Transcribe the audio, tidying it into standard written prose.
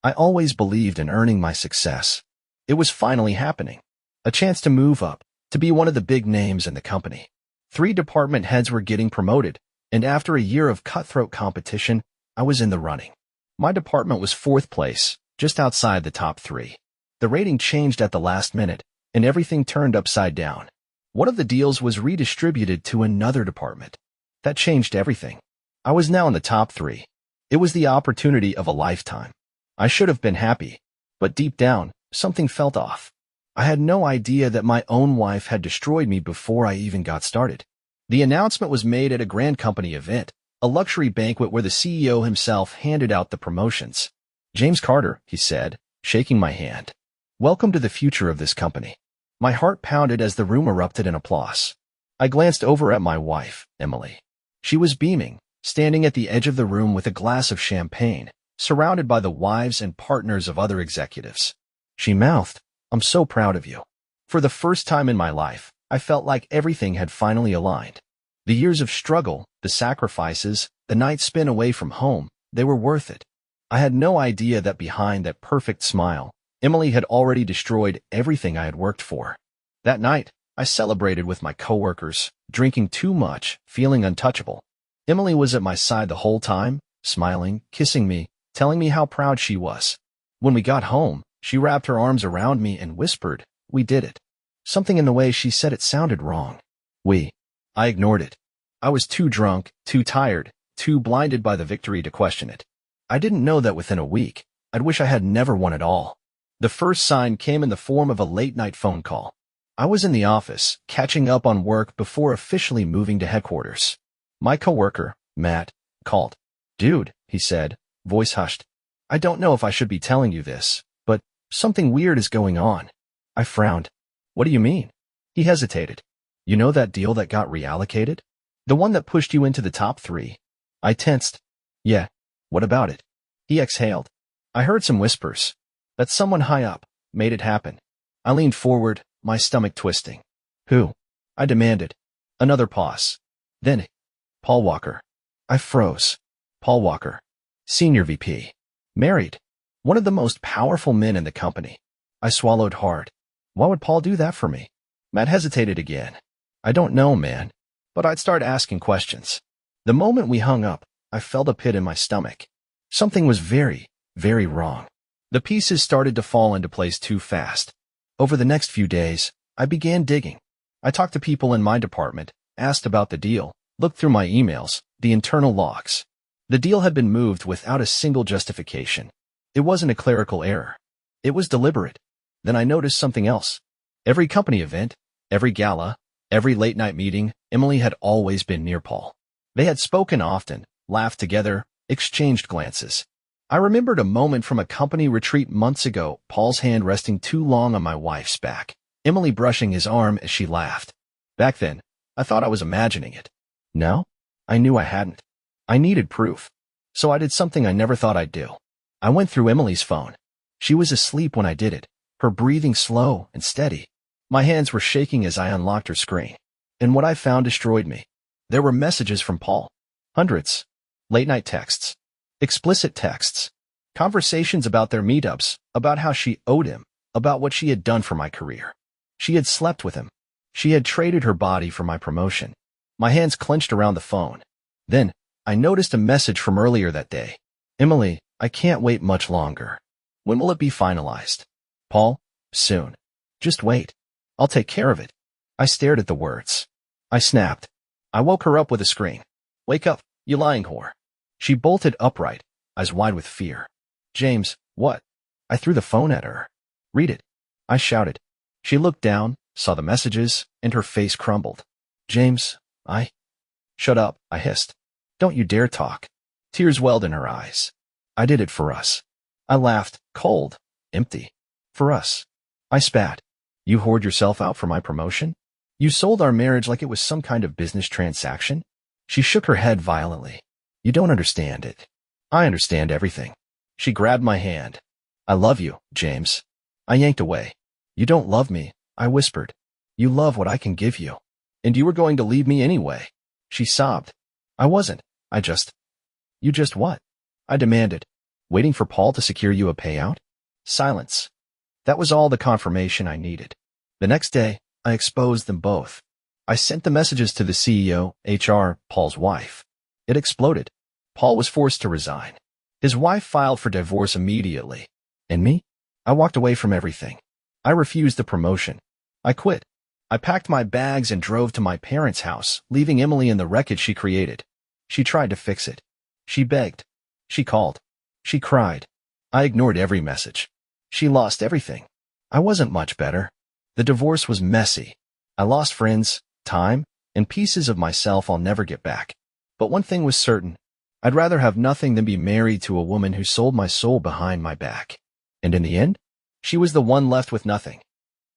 I always believed in earning my success. It was finally happening. A chance to move up, to be one of the big names in the company. 3 department heads were getting promoted, and after a year of cutthroat competition, I was in the running. My department was 4th place, just outside the top 3. The rating changed at the last minute, and everything turned upside down. One of the deals was redistributed to another department. That changed everything. I was now in the top 3. It was the opportunity of a lifetime. I should have been happy, but deep down, something felt off. I had no idea that my own wife had destroyed me before I even got started. The announcement was made at a grand company event, a luxury banquet where the CEO himself handed out the promotions. "James Carter," he said, shaking my hand. "Welcome to the future of this company." My heart pounded as the room erupted in applause. I glanced over at my wife, Emily. She was beaming, standing at the edge of the room with a glass of champagne, surrounded by the wives and partners of other executives. She mouthed, "I'm so proud of you." For the first time in my life, I felt like everything had finally aligned. The years of struggle, the sacrifices, the nights spent away from home, they were worth it. I had no idea that behind that perfect smile, Emily had already destroyed everything I had worked for. That night, I celebrated with my coworkers, drinking too much, feeling untouchable. Emily was at my side the whole time, smiling, kissing me, telling me how proud she was. When we got home, she wrapped her arms around me and whispered, "We did it." Something in the way she said it sounded wrong. I ignored it. I was too drunk, too tired, too blinded by the victory to question it. I didn't know that within a week, I'd wish I had never won at all. The first sign came in the form of a late-night phone call. I was in the office, catching up on work before officially moving to headquarters. My coworker, Matt, called. "Dude," he said, voice hushed. "I don't know if I should be telling you this, but something weird is going on." I frowned. "What do you mean?" He hesitated. "You know that deal that got reallocated? The one that pushed you into the top 3? I tensed. "Yeah, what about it?" He exhaled. "I heard some whispers. That someone high up made it happen." I leaned forward, my stomach twisting. "Who?" I demanded. Another pause. Then, "Paul Walker." I froze. Paul Walker. Senior VP. Married. One of the most powerful men in the company. I swallowed hard. Why would Paul do that for me? Matt hesitated again. "I don't know, man." But I'd start asking questions. The moment we hung up, I felt a pit in my stomach. Something was very, very wrong. The pieces started to fall into place too fast. Over the next few days, I began digging. I talked to people in my department, asked about the deal, looked through my emails, the internal logs. The deal had been moved without a single justification. It wasn't a clerical error. It was deliberate. Then I noticed something else. Every company event, every gala, every late-night meeting, Emily had always been near Paul. They had spoken often, laughed together, exchanged glances. I remembered a moment from a company retreat months ago, Paul's hand resting too long on my wife's back, Emily brushing his arm as she laughed. Back then, I thought I was imagining it. Now, I knew I hadn't. I needed proof. So I did something I never thought I'd do. I went through Emily's phone. She was asleep when I did it, her breathing slow and steady. My hands were shaking as I unlocked her screen. And what I found destroyed me. There were messages from Paul. Hundreds. Late-night texts. Explicit texts. Conversations about their meetups, about how she owed him, about what she had done for my career. She had slept with him. She had traded her body for my promotion. My hands clenched around the phone. Then, I noticed a message from earlier that day. "Emily, I can't wait much longer. When will it be finalized?" "Paul, soon. Just wait. I'll take care of it." I stared at the words. I snapped. I woke her up with a scream. "Wake up, you lying whore." She bolted upright, eyes wide with fear. "James, what?" I threw the phone at her. "Read it," I shouted. She looked down, saw the messages, and her face crumbled. "James, I—" "Shut up," I hissed. "Don't you dare talk." Tears welled in her eyes. "I did it for us." I laughed, cold, empty. "For us." I spat. "You whored yourself out for my promotion? You sold our marriage like it was some kind of business transaction?" She shook her head violently. "You don't understand it." "I understand everything." She grabbed my hand. "I love you, James." I yanked away. "You don't love me," I whispered. "You love what I can give you. And you were going to leave me anyway." She sobbed. "I wasn't. You just what?" I demanded. Waiting for Paul to secure you a payout? Silence. That was all the confirmation I needed. The next day, I exposed them both. I sent the messages to the CEO, HR, Paul's wife. It exploded. Paul was forced to resign. His wife filed for divorce immediately. And me? I walked away from everything. I refused the promotion. I quit. I packed my bags and drove to my parents' house, leaving Emily in the wreckage she created. She tried to fix it. She begged. She called. She cried. I ignored every message. She lost everything. I wasn't much better. The divorce was messy. I lost friends, time, and pieces of myself I'll never get back. But one thing was certain. I'd rather have nothing than be married to a woman who sold my soul behind my back. And in the end, she was the one left with nothing.